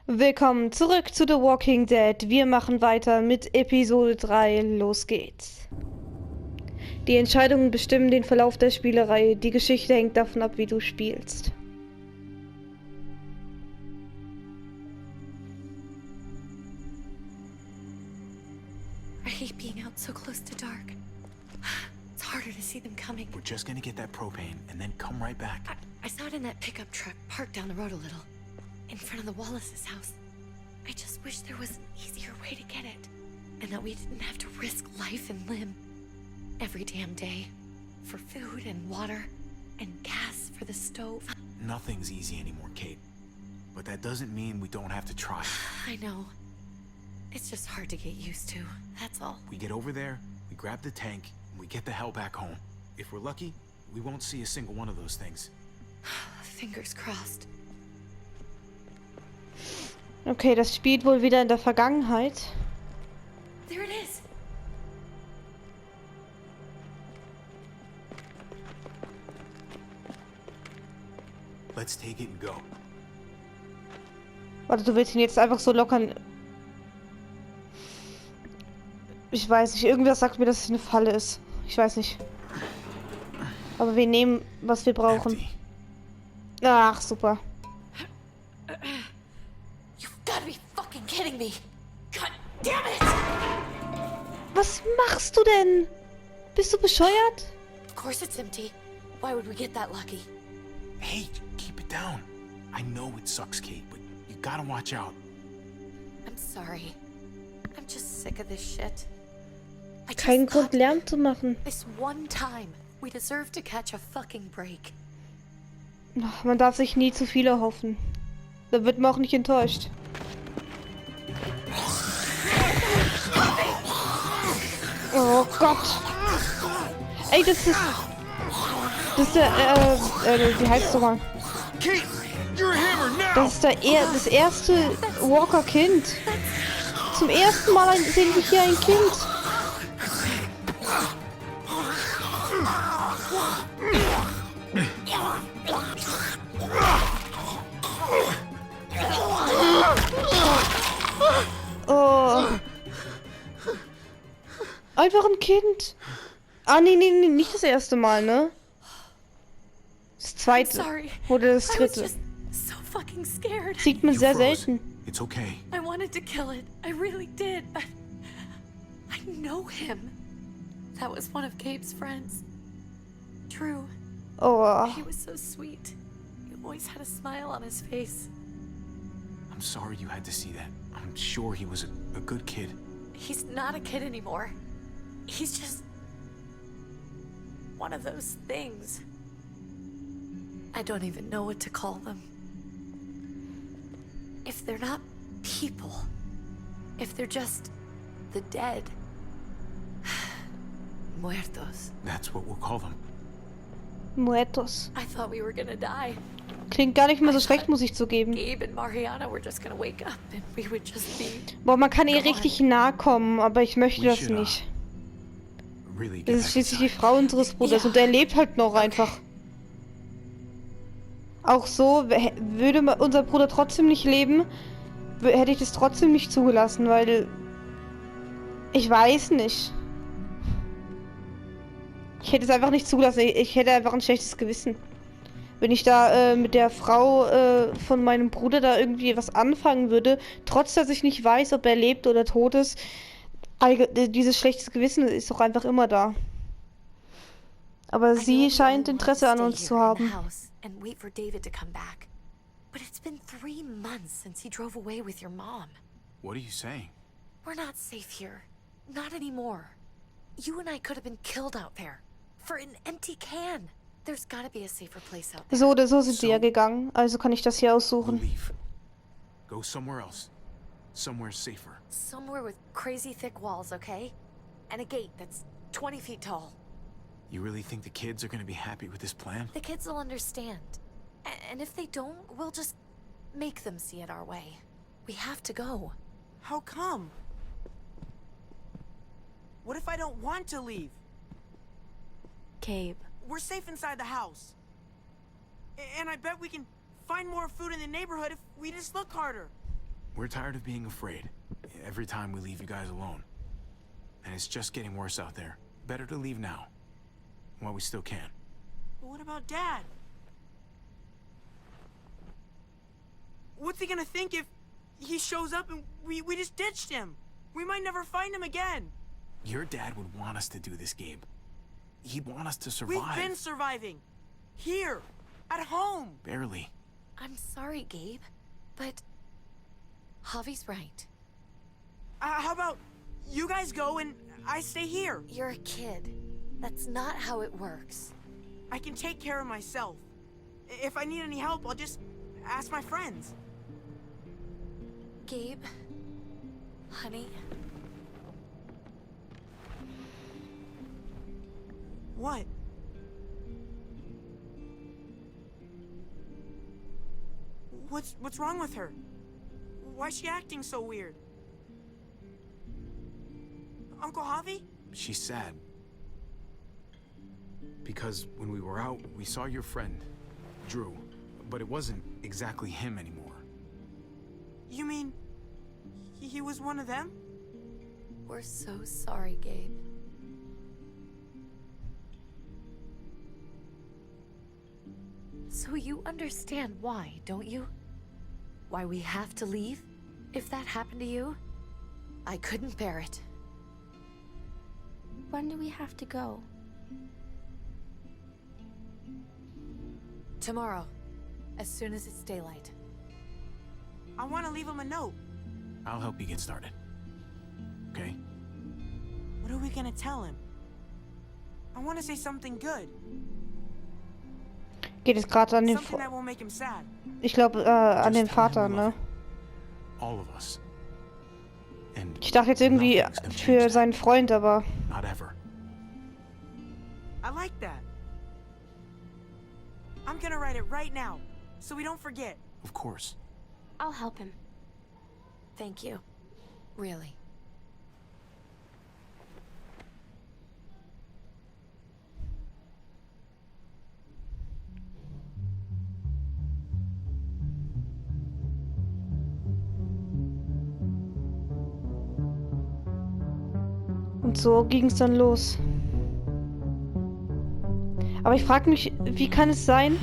Willkommen zurück zu The Walking Dead. Wir machen weiter mit Episode 3. Los geht's. Die Entscheidungen bestimmen den Verlauf der Spielerei. Die Geschichte hängt davon ab, wie du spielst. I hate being out so close to dark. It's harder to see them coming. We're just gonna get that propane and then come right back. I saw it in that pickup truck parked down the road a little, in front of the Wallace's house. I just wish there was an easier way to get it, and that we didn't have to risk life and limb every damn day for food and water and gas for the stove. Nothing's easy anymore, Kate. But that doesn't mean we don't have to try. I know. It's just hard to get used to, that's all. We get over there, we grab the tank, and we get the hell back home. If we're lucky, we won't see a single one of those things. Fingers crossed. Okay, das spielt wohl wieder in der Vergangenheit. There it is. Let's take it and go. Warte, du willst ihn jetzt einfach so lockern. Ich weiß nicht, irgendwas sagt mir, dass es eine Falle ist. Ich weiß nicht. Aber wir nehmen, was wir brauchen. Empty. Ach, super. You've got to be fucking kidding me. God damn it! Was machst du denn? Bist du bescheuert? Of course it's empty. Why would we get that lucky? Hey, keep it down. I know it sucks, Kate, but you gotta watch out. I'm sorry. I'm just sick of this shit. I just Kein Grund, thought Lärm zu machen. this one time we deserve to catch a fucking break. Ach, man darf sich nie zu viel erhoffen. Da wird man auch nicht enttäuscht. Oh Gott. Ey, das ist der, wie heißt es nochmal? Kate, you're a hammer now! Das ist das erste Walker-Kind. Zum ersten Mal sehen wir hier ein Kind. Oh. Einfach ein Kind. Ah, nee, nicht das erste Mal, ne? Das I'm zweite sorry. oder das I was dritte. just so fucking scared. Sieht man You sehr froze. selten. It's okay. I wanted to kill it. I really did, but I know him. That was one of Gabe's friends. Drew. Oh. He was so sweet. He always had a smile on his face. I'm sorry you had to see that. I'm sure he was a good kid. He's not a kid anymore. He's just one of those things. I don't even know what to call them. If they're not people, if they're just the dead, muertos. That's what we'll call them. Muertos. I thought we were gonna die. Klingt gar nicht mehr so schlecht, muss ich zugeben. Gabe and Mariana were just gonna wake up and we would just be... Boah, man kann ihr richtig nahe kommen, aber ich möchte We das should, nicht. Really get Das ist back schließlich die inside. Frau unseres Bruders Ja. und er lebt halt noch einfach. Auch so, würde unser Bruder trotzdem nicht leben, hätte ich das trotzdem nicht zugelassen, weil ich weiß nicht. Ich hätte es einfach nicht zugelassen. Ich hätte einfach ein schlechtes Gewissen. Wenn ich da mit der Frau von meinem Bruder da irgendwie was anfangen würde, trotz dass ich nicht weiß, ob er lebt oder tot ist, dieses schlechtes Gewissen ist doch einfach immer da. Aber I know sie we scheint all Interesse want an to uns stay zu here in haben. the house and wait for David to come back. But it's been 3 months since he drove away with your mom. What are you saying? We're not safe here. Not anymore. You and I could have been killed out there. For an empty can. There's gotta be a safer place out there. So oder so sind sie ja So- gegangen, also kann ich das hier We'll aussuchen. leave. Go somewhere else. Somewhere safer. Somewhere with crazy thick walls, okay? And a gate that's 20 feet tall. You really think the kids are gonna be happy with this plan? The kids will understand. And if they don't, we'll just make them see it our way. We have to go. How come? What if I don't want to leave? Gabe. We're safe inside the house. And I bet we can find more food in the neighborhood if we just look harder. We're tired of being afraid every time we leave you guys alone. And it's just getting worse out there. Better to leave now, while we still can. But what about Dad? What's he gonna think if he shows up and we just ditched him? We might never find him again. Your dad would want us to do this, Gabe. He'd want us to survive. We've been surviving. Here. At home. Barely. I'm sorry, Gabe, but Javi's right. How about you guys go and I stay here? You're a kid. That's not how it works. I can take care of myself. If I need any help, I'll just ask my friends. Gabe, honey, What? What's wrong with her? Why's she acting so weird? Uncle Javi? She's sad. Because when we were out, we saw your friend, Drew. But it wasn't exactly him anymore. You mean he was one of them? we're so sorry, Gabe. So you understand why, don't you? Why we have to leave? If that happened to you, I couldn't bear it. When do we have to go? Tomorrow, as soon as it's daylight. I want to leave him a note. I'll help you get started. Okay? What are we gonna tell him? I want to say something good. Geht es gerade an den Something that won't make him sad. Ich glaube an den Just tell him Vater, we love ne? him. All of us. And Ich dachte jetzt irgendwie nothing's gonna für change seinen Freund, aber that. Not ever. I like that. I'm gonna write it right now, so we don't forget. Of course. I'll help him. Thank you. Really. und so ging es dann los. Aber ich frage mich, wie kann es sein?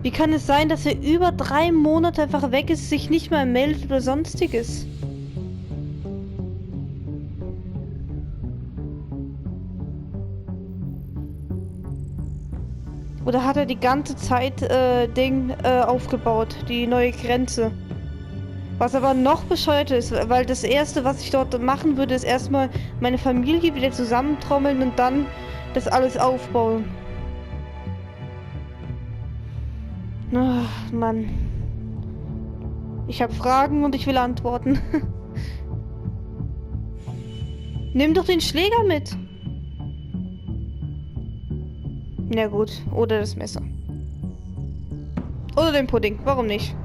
Wie kann es sein, dass er über 3 Monate einfach weg ist, sich nicht mal meldet oder sonstiges? Oder hat er die ganze Zeit Ding aufgebaut, die neue Grenze? Was aber noch bescheuert ist, weil das Erste, was ich dort machen würde, ist erstmal meine Familie wieder zusammentrommeln und dann das alles aufbauen. Ach, Mann. Ich habe Fragen und ich will Antworten. Nimm doch den Schläger mit. Na gut, oder das Messer. Oder den Pudding, warum nicht?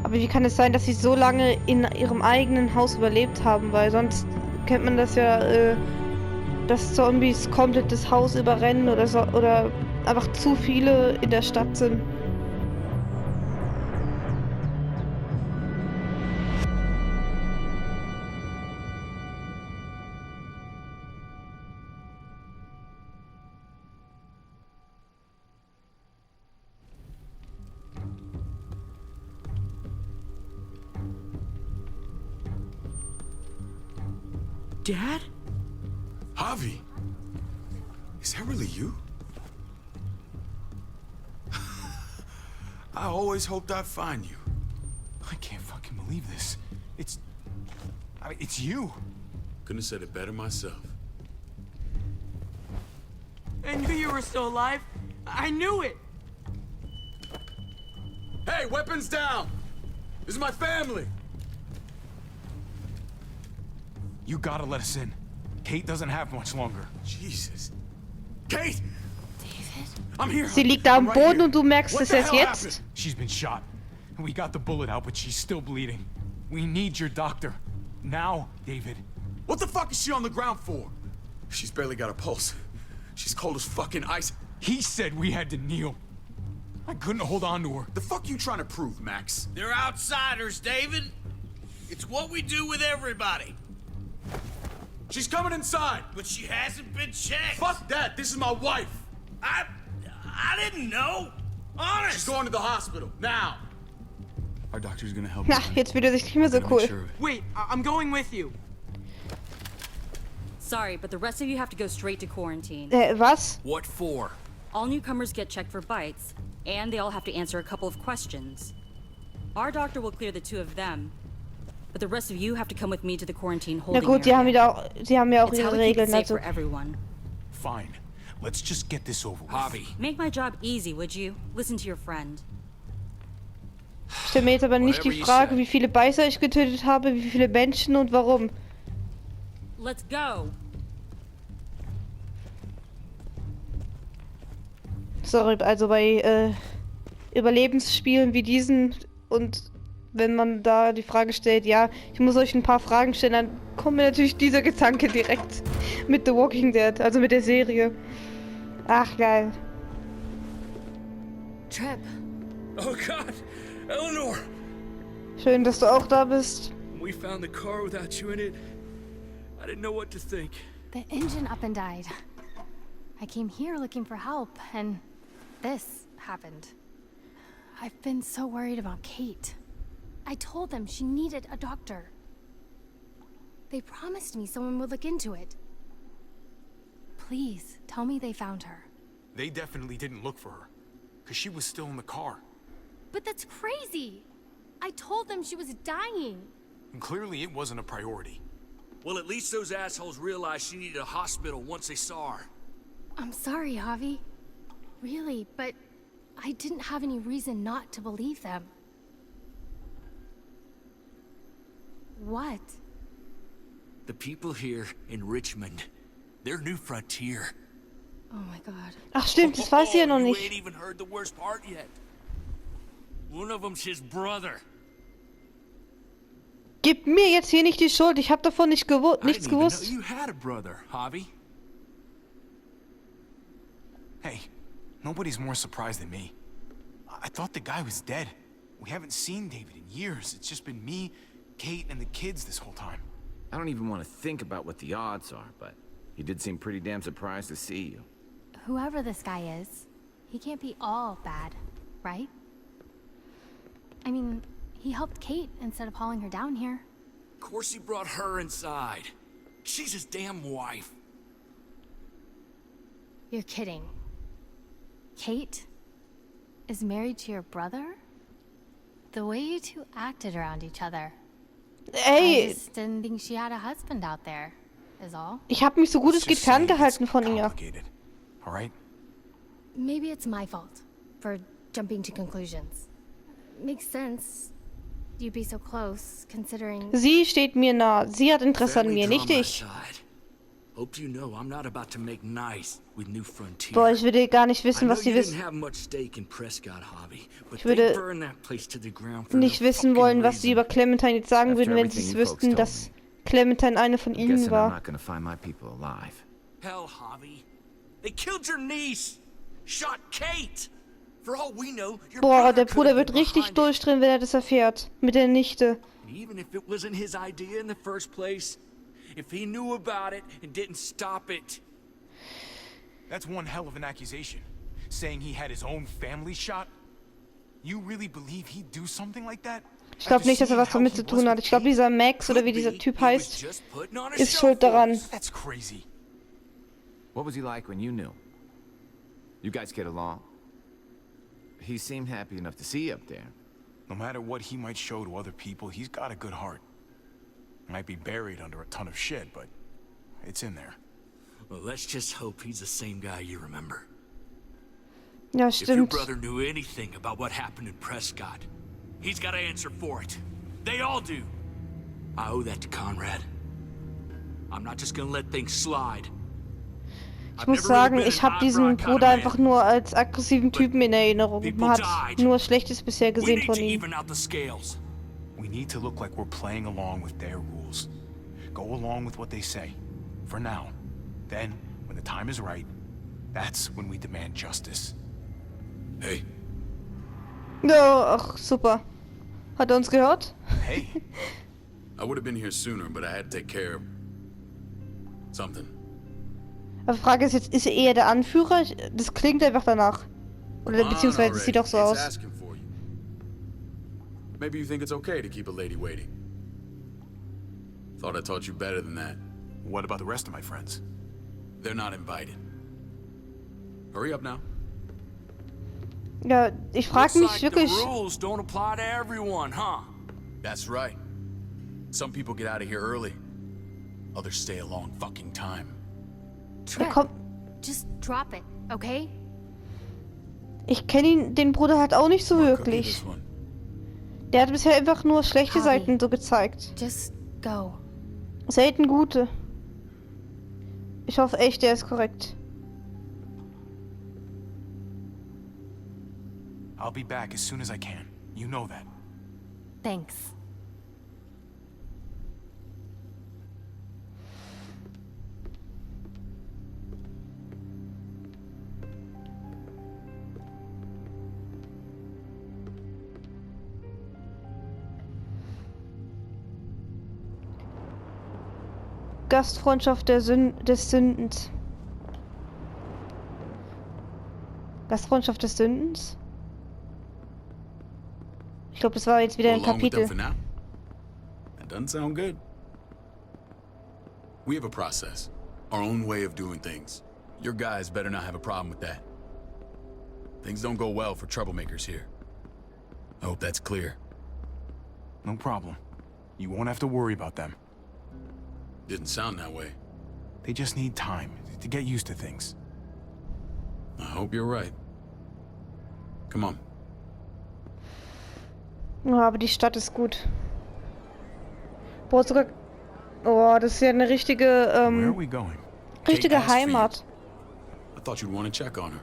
Aber wie kann es sein, dass sie so lange in ihrem eigenen Haus überlebt haben? Weil sonst kennt man das ja, dass Zombies komplett das Haus überrennen oder so, oder einfach zu viele in der Stadt sind. Dad? Javi, is that really you? I always hoped I'd find you. I can't fucking believe this. It's you. Couldn't have said it better myself. I knew you were still alive. I knew it. Hey, weapons down! This is my family! You gotta let us in. Kate doesn't have much longer. Jesus. Kate! David? I'm here. Sie liegt da am I'm right Boden here. und du merkst What es the erst hell jetzt. happened? She's been shot. We got the bullet out, but she's still bleeding. We need your doctor. Now, David. What the fuck is she on the ground for? She's barely got a pulse. She's cold as fucking ice. He said we had to kneel. I couldn't hold on to her. The fuck you trying to prove, Max? They're outsiders, David. It's what we do with everybody. She's coming inside. But she hasn't been checked. Fuck that. This is my wife. I didn't know. Honest. She's going to the hospital now. Our doctor's gonna help Na, her. jetzt fühlt er sich nicht mehr so Gotta make cool. sure of it. Wait, I'm going with you. Sorry, but the rest of you have to go straight to quarantine. Was? What for? All newcomers get checked for bites, and they all have to answer a couple of questions. Our doctor will clear the two of them, but the rest of you have to come with me to the quarantine Na holding gut, die haben, area. die haben ja auch It's how ihre we keep it Regeln. safe Also. for everyone. Fine. Let's just get this over with. Javi. Make my job easy, would you? Listen to your friend. Ich stelle mir jetzt aber nicht die Whatever you Frage, say. wie viele Beißer ich getötet habe, wie viele Menschen und warum. Let's go! Sorry, also bei Überlebensspielen wie diesen und wenn man da die Frage stellt, ja, ich muss euch ein paar Fragen stellen, dann kommt mir natürlich dieser Gedanke direkt mit The Walking Dead, also mit der Serie. Ach, geil. Trip. Oh God, Eleanor! Schön, dass du auch da bist. We found the car without you in it. I didn't know what to think. The engine up and died. I came here looking for help, and this happened. I've been so worried about Kate. I told them she needed a doctor. They promised me someone would look into it. Please, tell me they found her. They definitely didn't look for her, because she was still in the car. But that's crazy! I told them she was dying. And clearly it wasn't a priority. Well, at least those assholes realized she needed a hospital once they saw her. I'm sorry, Javi. Really, but I didn't have any reason not to believe them. What? The people here in Richmond, they're New Frontier. Oh my god. Ach stimmt, das weiß sie ja noch You nicht. ain't even heard the worst part yet. One of them's his brother. Gib mir jetzt hier nicht die Schuld, ich habe davon nichts I didn't gewusst. even know you had a brother, Javi. Hey, nobody's more surprised than me. I thought the guy was dead. We haven't seen David in years. It's just been me, Kate, and the kids this whole time. I don't even want to think about what the odds are, but he did seem pretty damn surprised to see you. Whoever this guy is, he can't be all bad, right? I mean, he helped Kate instead of hauling her down here. Of course he brought her inside. She's his damn wife. You're kidding. Kate is married to your brother? The way you two acted around each other. I Ey, just didn't think she had a husband out there, is all. ich habe mich so gut es geht Just saying it's ferngehalten von ihr. complicated. All right? Maybe it's my fault for jumping to conclusions. Makes sense. You'd be so close, considering... Sie steht mir nah. Sie hat Interesse an Family mir, nicht drama ich. aside, hope you know I'm not about to make nice with New Frontier. Boah, ich würde gar nicht I wissen, know was sie you didn't wissen. have much stake in Prescott, Hobby, but Ich they würde burned that place to the ground for Nicht no wissen fucking wollen, was sie reason. über Clementine jetzt sagen After würden, wenn sie everything es you folks wüssten, told dass me. Clementine eine von ihnen Guessing I'm war. not gonna find my people alive. Hell, Hobby. They killed your niece. Shot Kate. For all we know, your Boah, brother der could Bruder have wird been richtig behind it. durchdrehen, wenn er das erfährt. Mit der Nichte. Even if it wasn't his idea in the first place, if he knew about it and didn't stop it, That's one hell of an accusation. Saying he had his own family shot? You really believe he'd do something like that? Ich glaube nicht, dass er was damit zu tun hat. Ich glaube, dieser Max oder wie dieser Typ heißt, ist schuld daran. That's crazy. What was he like when you knew? You guys get along? He seemed happy enough to see you up there. No matter what he might show to other people, he's got a good heart. Might be buried under a ton of shit, but it's in there. Well, let's just hope he's the same guy you remember. Ja, If your stimmt. brother knew anything about what happened in Prescott, he's got to answer for it. They all do. I owe that to Conrad. I'm not just gonna let things slide. Ich muss sagen, ich habe diesen Bruder einfach nur als aggressiven Typen in Erinnerung. Man hat nur Schlechtes bisher gesehen von ihm. We need to look like we're playing along with their rules. Go along with what they say. For now. Then, when the time is right, that's when we demand justice. Hey. Ja, ach, super. Hat er uns gehört? Hey. I would have been here sooner, but I had to take care of something. Aber die Frage ist jetzt, ist er eher der Anführer? Das klingt einfach danach. Oder beziehungsweise es sieht doch so aus. Maybe you think it's okay to keep a lady waiting. Thought I taught you better than that. What about the rest of my friends? They're not invited. Hurry up now. Ja, ich frage mich wirklich. The rules don't apply to everyone, huh? That's right. Some people get out of here early. Others stay a long fucking time. Trip, just drop it, okay? Ich kenne ihn, den Bruder halt auch nicht so wirklich. Der hat bisher einfach nur schlechte Seiten so gezeigt. Just go. Selten gute. Ich hoffe echt, der ist korrekt. I'll be back as soon as I can. You know that. Thanks. Gastfreundschaft des Sündens. Gastfreundschaft des Sündens? Ich glaube, das war jetzt wieder ein Kapitel. That doesn't sound good. We have a process, our own way of doing things. Your guys better not have a problem with that. Things don't go well for troublemakers here. I hope that's clear. No problem. You won't have to worry about them. Didn't sound that way. They just need time to get used to things. I hope you're right. Come on. Oh, aber die Stadt ist gut. Boah, sogar... Oh, das ist ja eine richtige, Where are we going? richtige Heimat. I thought you'd want to check on her.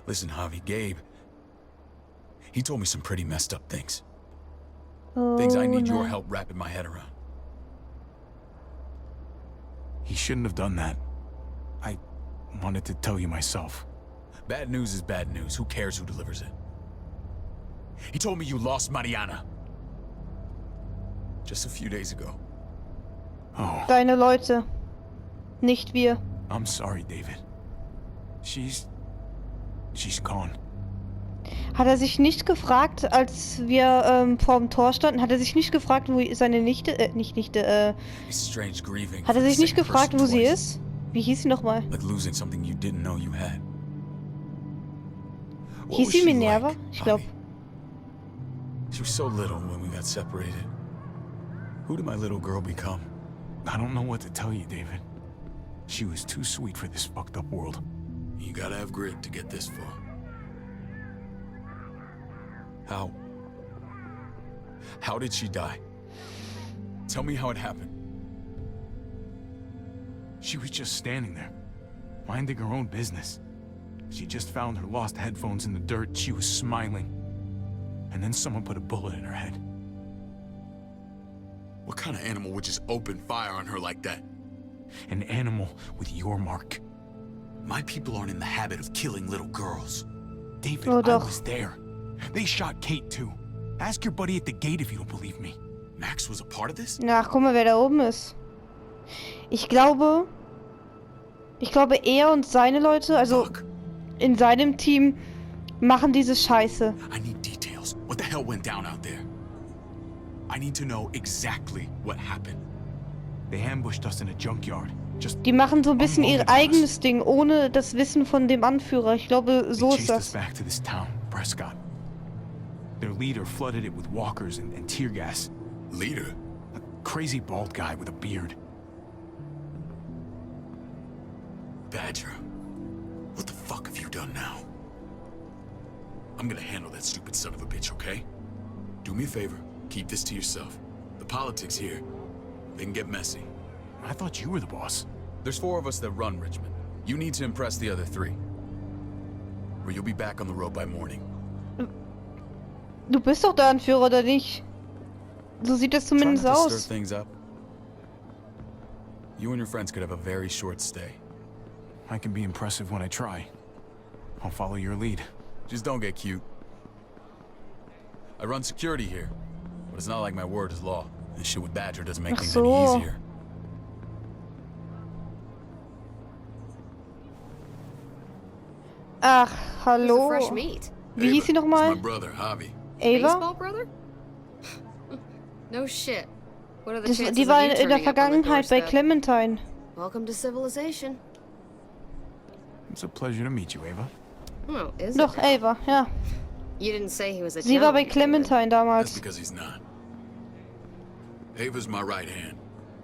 Listen, Javi, Gabe. He told me some pretty messed up things. Things I need your help wrapping my head around. He shouldn't have done that. I wanted to tell you myself. Bad news is bad news. Who cares who delivers it? He told me you lost Mariana. Just a few days ago. Oh. Deine Leute. Nicht wir. I'm sorry, David. She's gone. Hat er sich nicht gefragt, als wir vorm Tor standen, hat er sich nicht gefragt, wo seine Nichte, hat er sich nicht gefragt, wo sie ist? Wie hieß sie nochmal? Like losing something you didn't know you had. Hieß sie Minerva? Ich glaube. She was so little when we got separated. Who did my little girl become? I don't know what to tell you, David. She was too sweet for this fucked up world. You gotta have grit to get this far. How did she die? Tell me how it happened. She was just standing there, minding her own business. She just found her lost headphones in the dirt. She was smiling. And then someone put a bullet in her head. What kind of animal would just open fire on her like that? An animal with your mark. My people aren't in the habit of killing little girls. David, I was there. They shot Kate too. Ask your buddy at the gate if you don't believe me. Max was a part of this? Na, guck mal, wer da oben ist. Ich glaube, er und seine Leute, also in seinem Team, machen diese Scheiße. I need details. What the hell went down out there? I need to know exactly what happened. They ambushed us in a junkyard. Die machen so ein bisschen ihr eigenes Ding, ohne das Wissen von dem Anführer. Ich glaube, so ist das. Back to this town, Prescott. Their leader flooded it with walkers and tear gas. Leader? A crazy bald guy with a beard. Badger, what the fuck have you done now? I'm gonna handle that stupid son of a bitch, okay? Do me a favor, keep this to yourself. The politics here, they can get messy. I thought you were the boss. There's 4 of us that run Richmond. You need to impress the other 3. Or you'll be back on the road by morning. Du bist doch der Anführer, oder nicht? So sieht das Try not zumindest to stir aus. things up. You and your friends could have a very short stay. I can be impressive when I try. I'll follow your lead. Just don't get cute. I run security here, but it's not like my word is law. This shit with Badger doesn't make Ach things so. any easier. Ach, Who's hallo. the fresh meat? Wie hieß sie It's my nochmal? brother, Javi. Ava? Baseball brother? No shit. What are the chances Die of war you in der turning up on the Vergangenheit bei doorstep? Clementine. Welcome to civilization. It's a pleasure to meet you, Ava. Oh, is Doch, it? Ava, ja. You didn't say he was a Sie war bei gentleman, David. Clementine That's damals. because he's not. Ava's my right hand.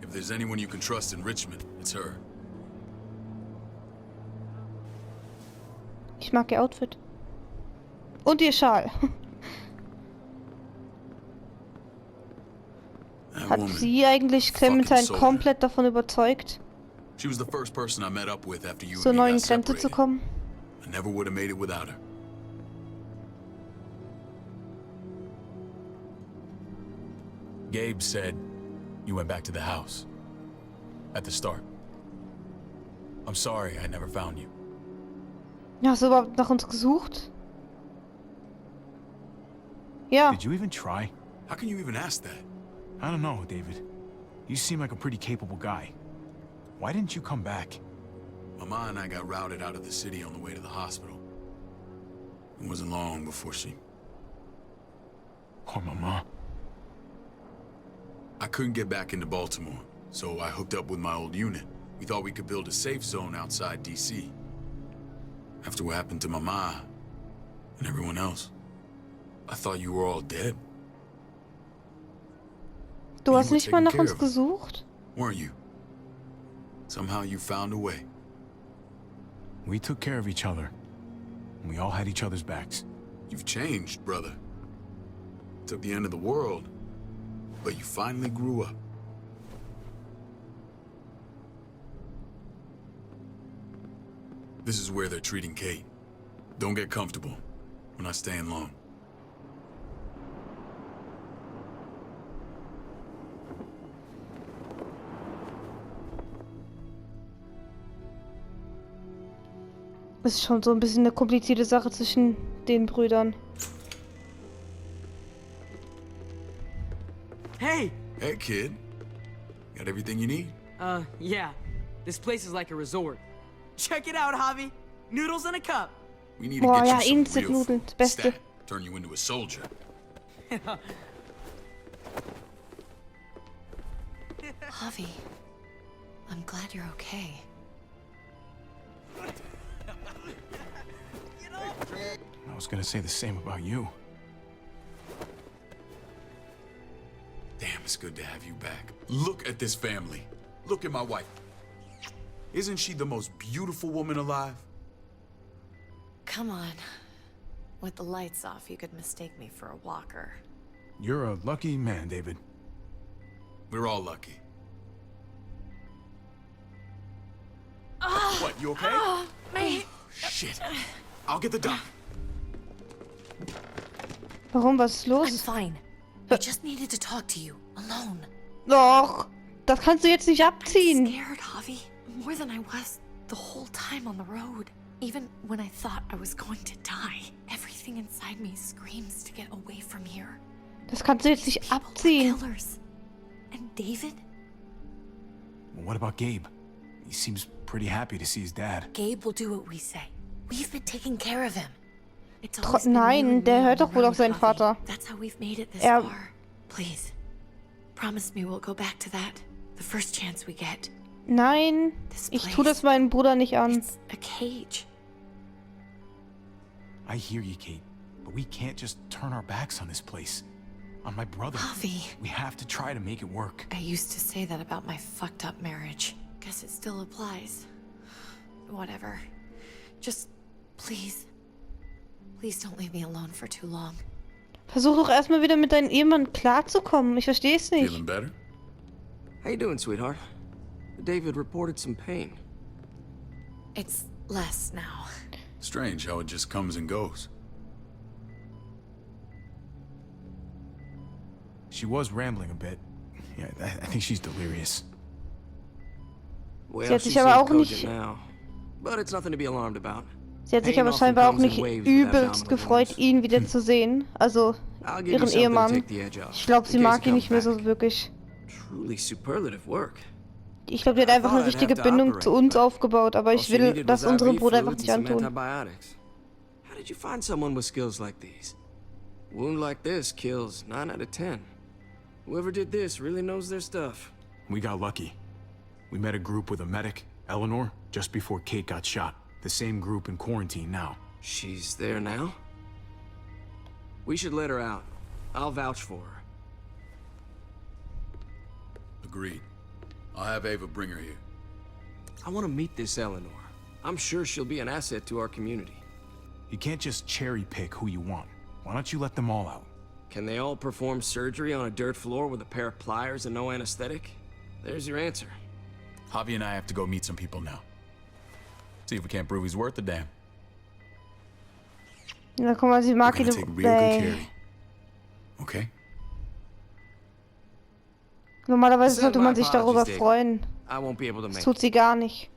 If there's anyone you can trust in Richmond, it's her. Ich mag ihr Outfit. Und ihr Schal. That Hat woman, sie eigentlich Clementine fucking soul. komplett davon überzeugt, she was the first person I met up with after you zur and me neuen got Grenze zu separated. kommen? I never would have made it without her. Gabe said you went back to the house. At the start. I'm sorry I never found you. Hast du überhaupt nach uns gesucht? Ja. Did you even try? How can you even ask that? I don't know, David. You seem like a pretty capable guy. Why didn't you come back? Mama and I got routed out of the city on the way to the hospital. It wasn't long before she... Poor Mama. I couldn't get back into Baltimore, so I hooked up with my old unit. We thought we could build a safe zone outside D.C. After what happened to Mama and everyone else, I thought you were all dead, Du You hast were nicht mal taking nach care uns of us. gesucht? weren't you? Somehow you found a way. We took care of each other. We all had each other's backs. You've changed, brother. Took the end of the world, but you finally grew up. This is where they're treating Kate. Don't get comfortable. We're not staying long. Ist schon so ein bisschen eine komplizierte Sache zwischen den Brüdern. Hey! Hey, kid. Got everything you need? Yeah. This place is like a resort. Check it out, Javi. Noodles in a cup. We need to Boah, get ja, you some Instant real Nudeln, food. das Beste. Stat. Turn you into a soldier. Javi, I'm glad you're okay. I was gonna say the same about you. Damn, it's good to have you back. Look at this family. Look at my wife. Isn't she the most beautiful woman alive? Come on. With the lights off, you could mistake me for a walker. You're a lucky man, David. We're all lucky. What, you okay? My... Shit. I'll get the doc. Warum, was ist I'm los? fine. I just needed to talk to you, alone. Doch, das kannst du jetzt nicht abziehen. Scared, Javi. More than I was the whole time on the road. Even when I thought I was going to die, everything inside me screams to get away from here. Das kannst du jetzt nicht People abziehen. were killers. And David? Well, what about Gabe? He seems pretty happy to see his dad. Gabe will do what we say. We've been taking care of him. It's Tro- always been you Nein, and der me hört on doch the wohl road, auf seinen Javi. Vater. That's how we've made it this Er- far. Please, promise me we'll go back to that the first chance we get. Nein, This ich place, tue das meinem Bruder nicht an. It's a cage. I hear you, Kate, but we can't just turn our backs on this place. On my brother. Javi. We have to try to make it work. I used to say that about my fucked up marriage. Guess it still applies. Whatever. Just, please. Please don't leave me alone for too long. Versuch doch erstmal wieder mit deinem Ehemann klarzukommen. Ich verstehe es nicht. Feeling better? How you doing, sweetheart? David reported some pain. It's less now. Strange how it just comes and goes. She was rambling a bit. Yeah, I think she's delirious. Well, Sie hat she sich aber seems auch cogent nicht. now, but it's nothing to be alarmed about. Sie hat sich Pain aber often scheinbar auch comes in nicht waves with übelst abdominal gefreut, wounds. ihn wieder zu sehen. Also I'll give you ihren something to Ehemann. take the edge off, Ich glaube, sie in case mag he ihn comes nicht mehr so back. wirklich. Truly superlative work. Ich glaube, die hat einfach eine richtige Bindung zu uns aufgebaut, aber ich will das unserem Bruder einfach nicht antun. Antibiotics. How did you find someone with skills like these? A wound like this kills 9 out of 10. Whoever did this really knows their stuff. We got lucky. We met a group with a medic, Eleanor, just before Kate got shot. The same group in quarantine now. She's there now? We should let her out. I'll vouch for her. Agreed. I'll have Ava bring her here. I want to meet this Eleanor. I'm sure she'll be an asset to our community. You can't just cherry pick who you want. Why don't you let them all out? Can they all perform surgery on a dirt floor with a pair of pliers and no anesthetic? There's your answer. Javi and I have to go meet some people now. See if we can't prove he's worth the damn. Na guck mal, sie mag We're ihn. gonna take real good care of you. Okay? Normalerweise sollte man Send my sich darüber apologies, David. freuen. I won't be able to Das make tut sie gar nicht.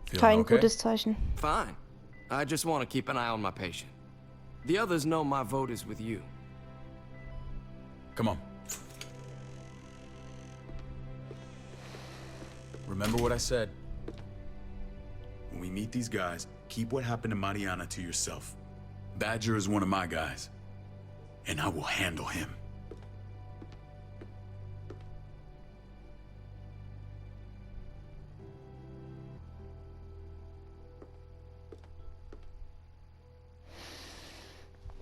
Feeling Kein okay? gutes Zeichen. Fine. I just want to keep an eye on my patient. The others know my vote is with you. Come on. Remember what I said. When we meet these guys, keep what happened to Mariana to yourself. Badger is one of my guys, and I will handle him.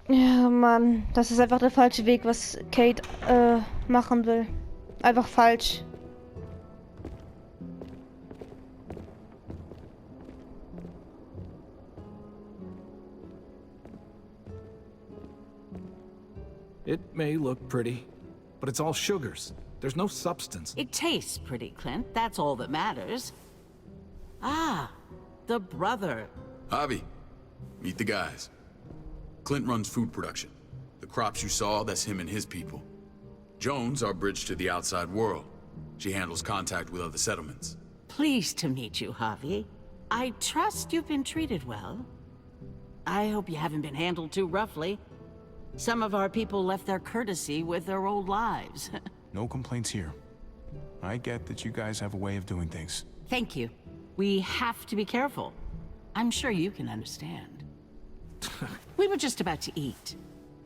Ja, Mann, das ist einfach der falsche Weg, was Kate machen will. Einfach falsch. It may look pretty, but it's all sugars. There's no substance. It tastes pretty, Clint. That's all that matters. Ah, the brother. Javi, meet the guys. Clint runs food production. The crops you saw, that's him and his people. Jones, our bridge to the outside world. She handles contact with other settlements. Pleased to meet you, Javi. I trust you've been treated well. I hope you haven't been handled too roughly. Some of our people left their courtesy with their old lives. No complaints here. I get that you guys have a way of doing things. Thank you. We have to be careful. I'm sure you can understand. We were just about to eat.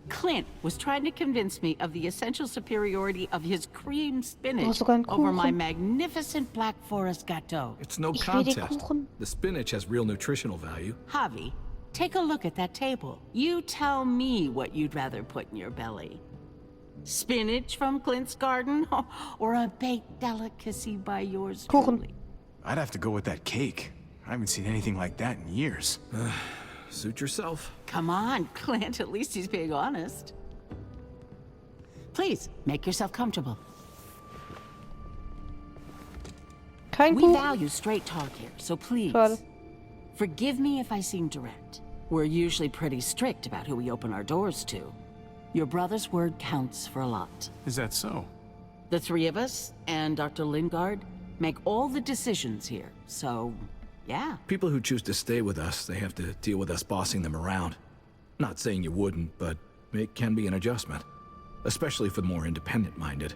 Clint was trying to convince me of the essential superiority of his cream spinach sogar ein over my Kuchen. magnificent Black Forest gâteau. It's no Ich will den contest. Kuchen. The spinach has real nutritional value. Javi, take a look at that table. You tell me what you'd rather put in your belly. Spinach from Clint's garden, or a baked delicacy by yours Kuchen. truly? I'd have to go with that cake. I haven't seen anything like that in years. Suit yourself. Come on, Clint, at least he's being honest. Please, make yourself comfortable. Kein We Kuchen. value straight talk here, so please, Schade. forgive me if I seem direct. We're usually pretty strict about who we open our doors to. Your brother's word counts for a lot. Is that so? The three of us and Dr. Lingard make all the decisions here, so yeah. People who choose to stay with us, they have to deal with us bossing them around. Not saying you wouldn't, but it can be an adjustment. Especially for the more independent-minded.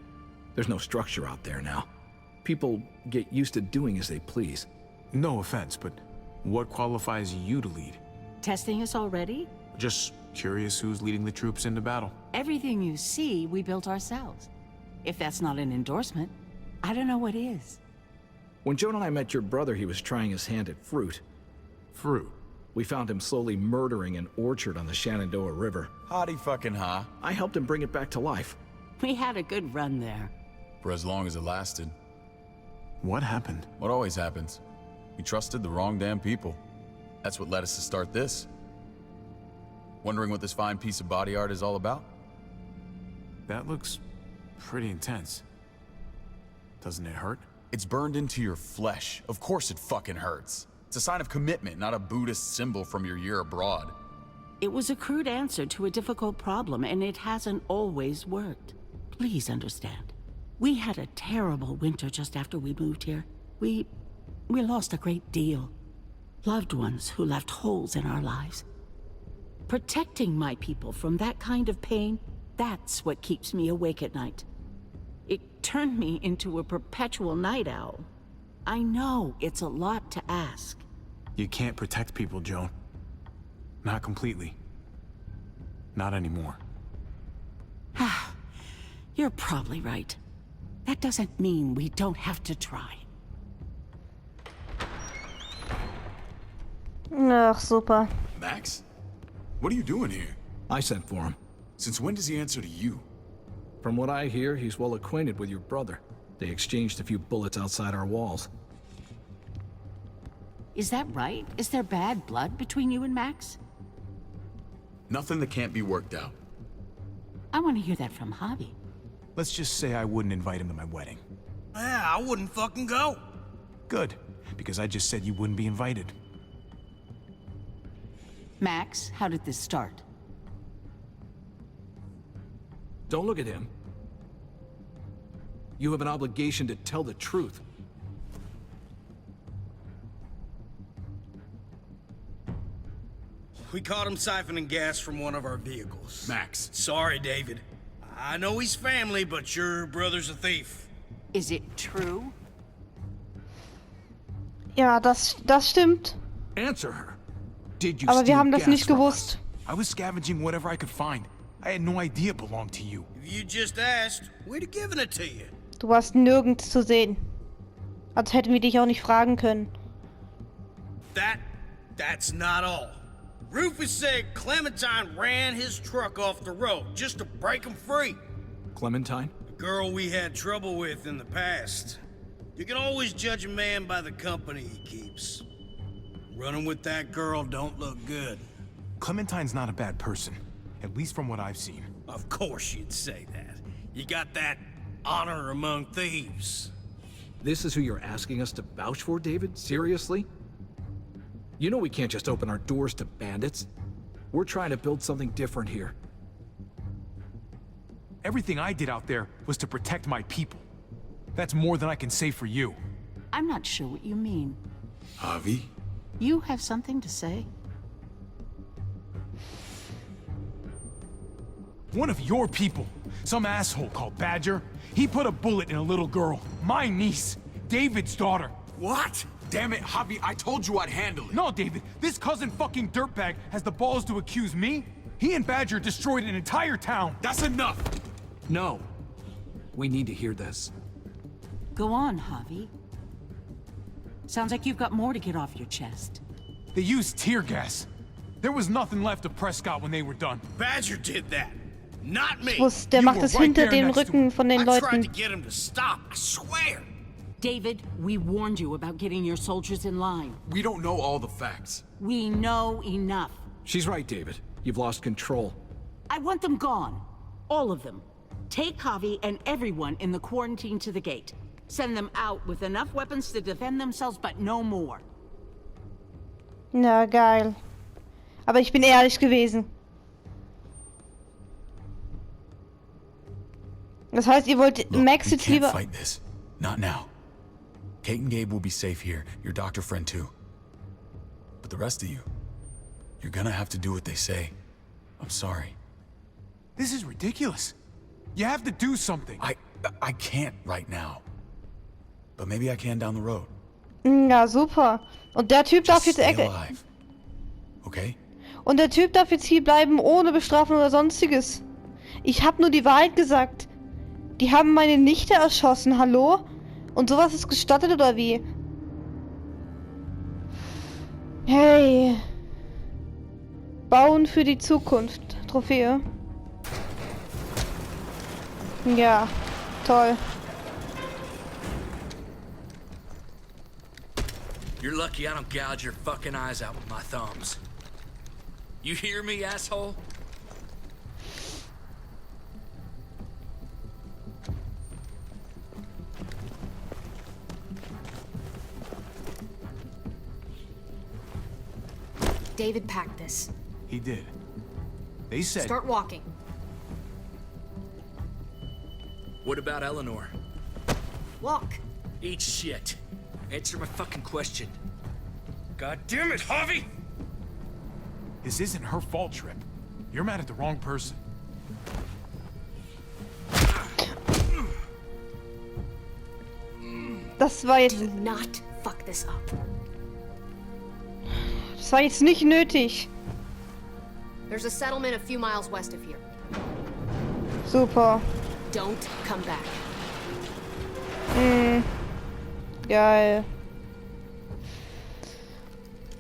There's no structure out there now. People get used to doing as they please. No offense, but what qualifies you to lead? Testing us already? Just curious who's leading the troops into battle. Everything you see, we built ourselves. If that's not an endorsement, I don't know what is. When Joan and I met your brother, he was trying his hand at fruit. Fruit. We found him slowly murdering an orchard on the Shenandoah River. Howdy fucking ha. I helped him bring it back to life. We had a good run there. For as long as it lasted. What happened? What always happens. We trusted the wrong damn people. That's what led us to start this. Wondering what this fine piece of body art is all about? That looks pretty intense. Doesn't it hurt? It's burned into your flesh. Of course it fucking hurts. It's a sign of commitment, not a Buddhist symbol from your year abroad. It was a crude answer to a difficult problem, and it hasn't always worked. Please understand. We had a terrible winter just after we moved here. We lost a great deal. Loved ones who left holes in our lives. Protecting my people from that kind of pain, that's what keeps me awake at night. It turned me into a perpetual night owl. I know it's a lot to ask. You can't protect people, Joan. Not completely. Not anymore. You're probably right. That doesn't mean we don't have to try. Ach, super. Max? What are you doing here? I sent for him. Since when does he answer to you? From what I hear, he's well acquainted with your brother. They exchanged a few bullets outside our walls. Is that right? Is there bad blood between you and Max? Nothing that can't be worked out. I want to hear that from Javi. Let's just say I wouldn't invite him to my wedding. Yeah, I wouldn't fucking go. Good, because I just said you wouldn't be invited. Max, how did this start? Don't look at him. You have an obligation to tell the truth. We caught him siphoning gas from one of our vehicles. Max. Sorry, David. I know he's family, but your brother's a thief. Is it true? Ja, das stimmt. Answer her. Did you Aber wir steal haben das gas nicht from gewusst. us? I was scavenging whatever I could find. I had no idea it belonged to you. If you just asked, we'd have given it to you. Du warst nirgends zu sehen. Als hätten wir dich auch nicht fragen können. That's not all. Rufus said Clementine ran his truck off the road just to break him free. Clementine? A girl we had trouble with in the past. You can always judge a man by the company he keeps. Running with that girl don't look good. Clementine's not a bad person, at least from what I've seen. Of course you'd say that. You got that honor among thieves. This is who you're asking us to vouch for, David? Seriously? You know we can't just open our doors to bandits. We're trying to build something different here. Everything I did out there was to protect my people. That's more than I can say for you. I'm not sure what you mean. Javi? You have something to say? One of your people, some asshole called Badger, he put a bullet in a little girl, my niece, David's daughter. What? Damn it, Javi, I told you I'd handle it. No, David, this cousin fucking dirtbag has the balls to accuse me? He and Badger destroyed an entire town. That's enough! No. We need to hear this. Go on, Javi. Sounds like you've got more to get off your chest. They used tear gas. There was nothing left of Prescott when they were done. Badger did that. Not me. Der macht es hinter dem Rücken von den I tried to Leuten. get him to stop, I swear. David, we warned you about getting your soldiers in line. We don't know all the facts. We know enough. She's right, David. You've lost control. I want them gone. All of them. Take Javi and everyone in the quarantine to the gate. Send them out with enough weapons to defend themselves, but no more. Na, geil. Aber ich bin ehrlich gewesen. Das heißt, ihr wollt Look, Max we jetzt can't lieber... fight this. Not now. Kate and Gabe will be safe here. Your doctor friend too. But the rest of you, you're gonna have to do what they say. I'm sorry. This is ridiculous. You have to do something. I can't right now. But maybe I can down the road. Ja, super. Und der Typ darf jetzt... Stay alive. Okay? Und der Typ darf jetzt hier bleiben, ohne Bestrafung oder sonstiges. Ich hab nur die Wahrheit gesagt. Die haben meine Nichte erschossen, hallo? Und sowas ist gestattet, oder wie? Hey. Bauen für die Zukunft. Trophäe. Ja, toll. You're lucky I don't gouge your fucking eyes out with my thumbs. You hear me, asshole? David packed this. He did. They said... Start walking. What about Eleanor? Walk. Eat shit. Answer my fucking question. God damn it, Javi! This isn't her fault, Trip. You're mad at the wrong person. Das war jetzt... Do not fuck this up. Das war jetzt nicht nötig. There's a settlement a few miles west of here. Super. Don't come back. Geil.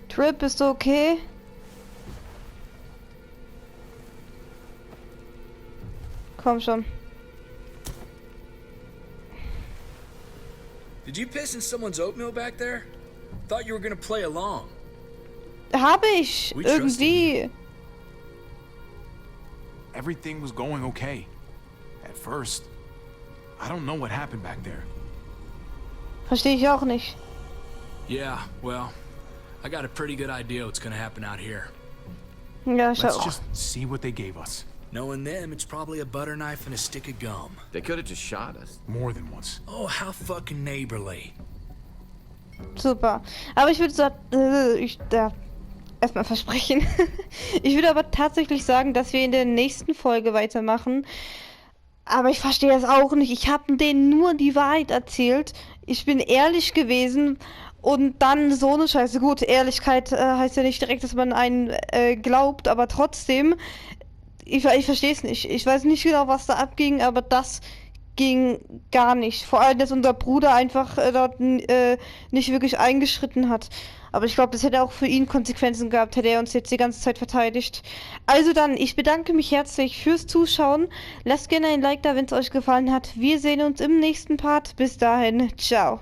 Trip, bist du okay? Komm schon. Did you piss in someone's oatmeal back there? Thought you were gonna play along. Habe ich. Irgendwie. Everything was going okay. At first. I don't know what happened back there. Verstehe ich auch nicht. Yeah, well, I got a pretty good idea what's gonna happen out here. Ja, ich Let's auch. just see what they gave us. Knowing them, it's probably a butter knife and a stick of gum. They could have just shot us. More than once. Oh, how fucking neighborly. Super. Aber ich würde sagen, erstmal versprechen. Ich würde aber tatsächlich sagen, dass wir in der nächsten Folge weitermachen. Aber ich verstehe das auch nicht. Ich habe denen nur die Wahrheit erzählt. Ich bin ehrlich gewesen. Und dann so eine Scheiße. Gut, Ehrlichkeit heißt ja nicht direkt, dass man einen glaubt. Aber trotzdem, ich verstehe es nicht. Ich weiß nicht genau, was da abging. Aber das ging gar nicht. Vor allem, dass unser Bruder einfach dort nicht wirklich eingeschritten hat. Aber ich glaube, das hätte auch für ihn Konsequenzen gehabt, hätte er uns jetzt die ganze Zeit verteidigt. Also dann, ich bedanke mich herzlich fürs Zuschauen. Lasst gerne ein Like da, wenn es euch gefallen hat. Wir sehen uns im nächsten Part. Bis dahin, ciao.